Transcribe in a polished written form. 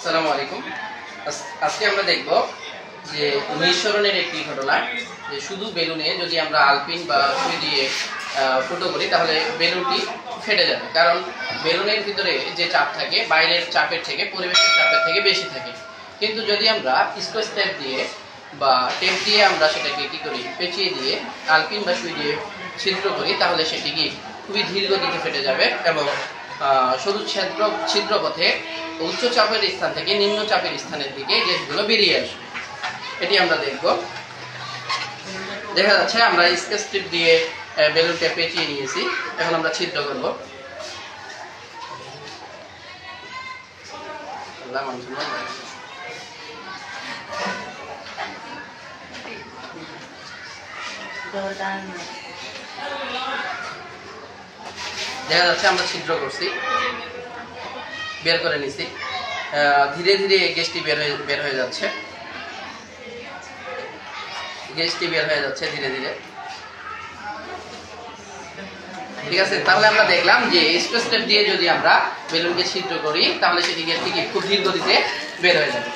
আসসালামু আলাইকুম। আজকে আমরা দেখব যে নিঃসরণের একটি ঘটনা, যে শুধু বেলুনে যদি আমরা আলপিন বা সুই দিয়ে ফুটো করি তাহলে বেলুনটি ফেটে যাবে, কারণ বেলুনের ভিতরে যে চাপ থাকে বাইরের চাপের থেকে, পরিবেশের চাপের থেকে বেশি থাকে। কিন্তু যদি আমরা স্কচ টেপ দিয়ে বা টেপ দিয়ে আমরা সেটাকে কি করি, পেঁচিয়ে দিয়ে আলপিন বা সুই দিয়ে ছিদ্র করি, তাহলে সেটি কি খুবই ধীর গতিতে ফেটে যাবে এবং সরু ছিদ্র পথে উচ্চ চাপের স্থান থেকে নিম্ন চাপের স্থানের দিকে গ্যাসগুলো বেরিয়ে আসবে। এটি আমরা দেখব। দেখা যাচ্ছে আমরা স্কেচ টিপ দিয়ে বেলুনটা পেঁচিয়ে নিয়েছি, এখন আমরা ছিদ্র করব। দেখা যাচ্ছে আমরা ছিদ্র করছি, বের করে নিছি। ধীরে ধীরে গ্যাসটি বের হয়ে যাচ্ছে, ধীরে ধীরে। ঠিক আছে, তাহলে আমরা দেখলাম যে স্কচ টেপ দিয়ে যদি আমরা বেলুনকে ছিদ্র করি তাহলে সেটি গ্যাসটি খুব ধীর গতিতে বের হয়ে যাবে।